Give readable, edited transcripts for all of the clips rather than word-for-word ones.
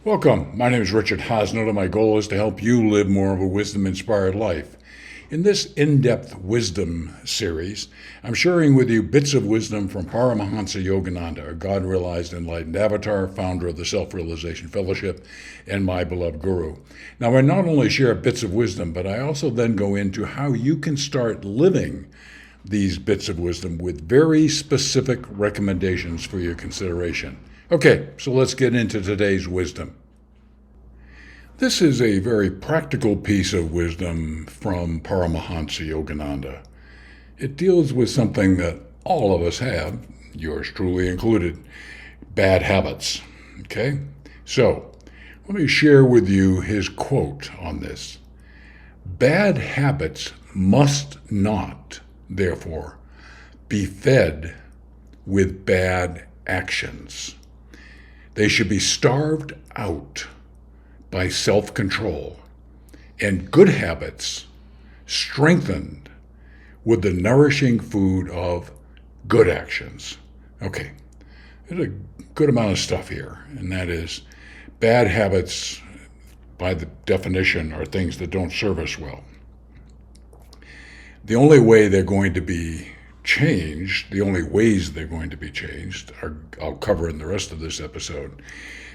Welcome. My name is Richard Hosnett, and my goal is to help you live more of a wisdom-inspired life. In this in-depth wisdom series, I'm sharing with you bits of wisdom from Paramahansa Yogananda, a God-realized enlightened avatar, founder of the Self-Realization Fellowship, and my beloved guru. Now, I not only share bits of wisdom, but I also then go into how you can start living these bits of wisdom with very specific recommendations for your consideration. Okay, so let's get into today's wisdom. This is a very practical piece of wisdom from Paramahansa Yogananda. It deals with something that all of us have, yours truly included, bad habits. Okay? So, let me share with you his quote on this. Bad habits must not, therefore, be fed with bad actions. They should be starved out by self-control, and good habits strengthened with the nourishing food of good actions. Okay, there's a good amount of stuff here, and that is bad habits, by the definition, are things that don't serve us well. The only way they're going to be changed, the only ways they're going to be changed, I'll cover in the rest of this episode,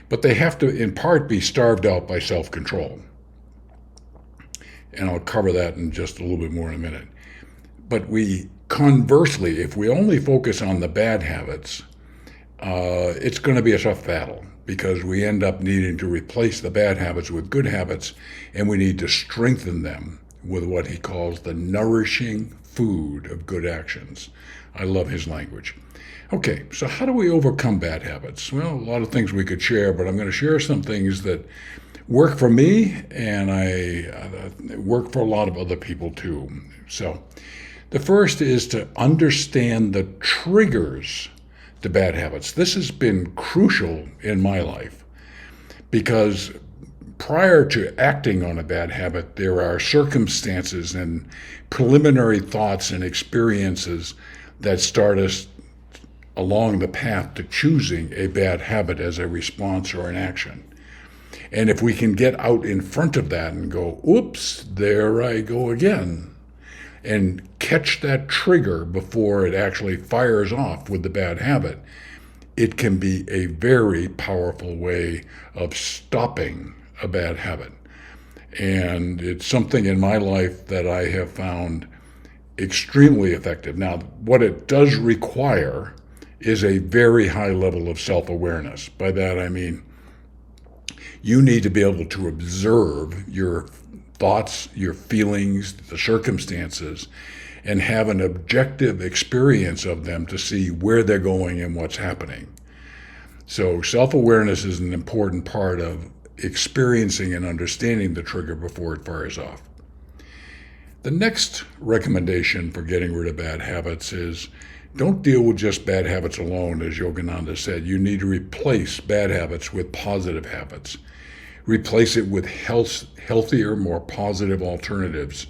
but they have to, in part, be starved out by self-control. And I'll cover that in just a little bit more in a minute. But conversely, if we only focus on the bad habits, it's going to be a tough battle because we end up needing to replace the bad habits with good habits, and we need to strengthen them with what he calls the nourishing food of good actions. I love his language. Okay, so how do we overcome bad habits? Well, a lot of things we could share, but I'm going to share some things that work for me, and I work for a lot of other people too. So the first is to understand the triggers to bad habits. This has been crucial in my life because prior to acting on a bad habit, there are circumstances and preliminary thoughts and experiences that start us along the path to choosing a bad habit as a response or an action. And if we can get out in front of that and go, oops, there I go again, and catch that trigger before it actually fires off with the bad habit, it can be a very powerful way of stopping a bad habit. And it's something in my life that I have found extremely effective. Now, what it does require is a very high level of self-awareness. By that I mean you need to be able to observe your thoughts, your feelings, the circumstances, and have an objective experience of them to see where they're going and what's happening. So self-awareness is an important part of experiencing and understanding the trigger before it fires off. The next recommendation for getting rid of bad habits is don't deal with just bad habits alone, as Yogananda said. You need to replace bad habits with positive habits. Replace it with healthier, more positive alternatives.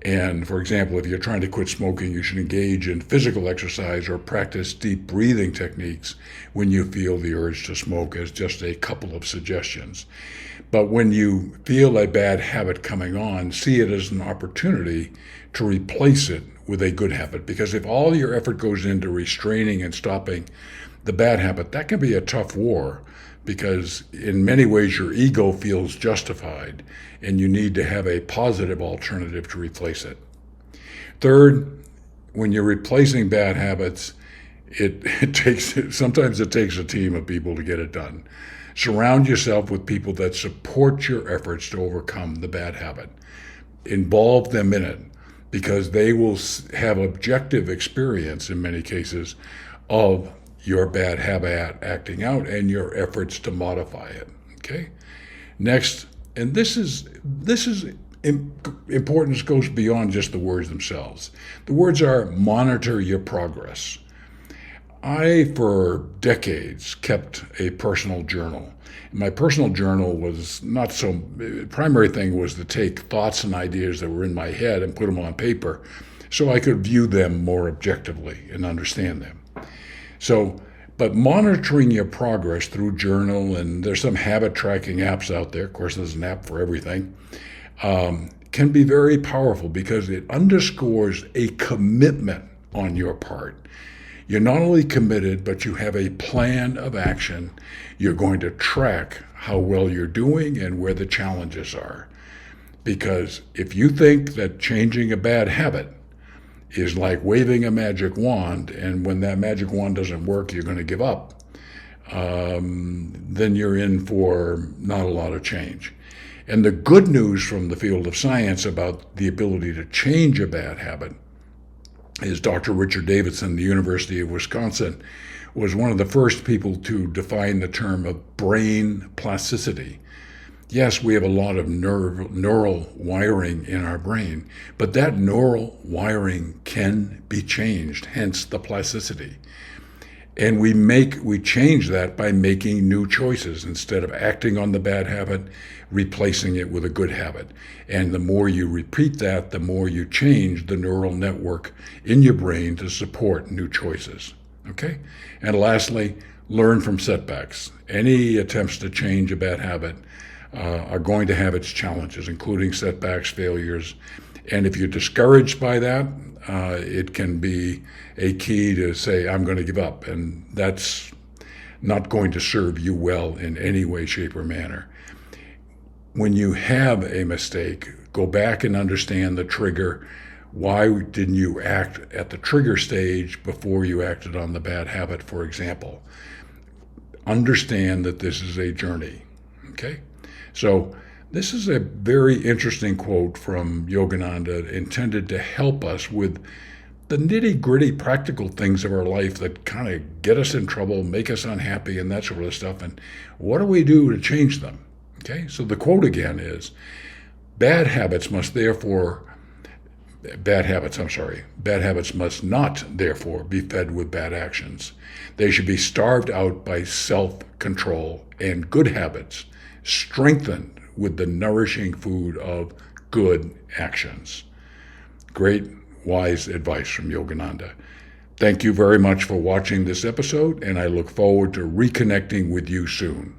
And for example, if you're trying to quit smoking, you should engage in physical exercise or practice deep breathing techniques when you feel the urge to smoke, as just a couple of suggestions. But when you feel a bad habit coming on, see it as an opportunity to replace it with a good habit. Because if all your effort goes into restraining and stopping the bad habit, that can be a tough war, because in many ways your ego feels justified and you need to have a positive alternative to replace it. Third, when you're replacing bad habits, sometimes it takes a team of people to get it done. Surround yourself with people that support your efforts to overcome the bad habit. Involve them in it, because they will have objective experience in many cases of your bad habit acting out and your efforts to modify it. Okay. Next, and this is importance goes beyond just the words themselves. The words are monitor your progress. I, for decades, kept a personal journal. My personal journal was not so, primary thing was to take thoughts and ideas that were in my head and put them on paper so I could view them more objectively and understand them. So But monitoring your progress through journal, and there's some habit tracking apps out there. Of course, there's an app for everything. Can be very powerful because it underscores a commitment on your part. You're not only committed, but you have a plan of action. You're going to track how well you're doing and where the challenges are. Because if you think that changing a bad habit is like waving a magic wand, and when that magic wand doesn't work, you're going to give up, then you're in for not a lot of change. And the good news from the field of science about the ability to change a bad habit is Dr. Richard Davidson, the University of Wisconsin, was one of the first people to define the term of brain plasticity. Yes, we have a lot of neural wiring in our brain, but that neural wiring can be changed, hence the plasticity. And we change that by making new choices instead of acting on the bad habit, replacing it with a good habit. And the more you repeat that, the more you change the neural network in your brain to support new choices. Okay? And lastly, learn from setbacks. Any attempts to change a bad habit are going to have its challenges, including setbacks, failures. And if you're discouraged by that, it can be a key to say, I'm going to give up. And that's not going to serve you well in any way, shape, or manner. When you have a mistake, go back and understand the trigger. Why didn't you act at the trigger stage before you acted on the bad habit, for example? Understand that this is a journey, okay? So this is a very interesting quote from Yogananda intended to help us with the nitty-gritty practical things of our life that kind of get us in trouble, make us unhappy, and that sort of stuff. And what do we do to change them? Okay, so the quote again is, bad habits must not therefore be fed with bad actions. They should be starved out by self-control, and good habits strengthened with the nourishing food of good actions. Great, wise advice from Yogananda. Thank you very much for watching this episode, and I look forward to reconnecting with you soon.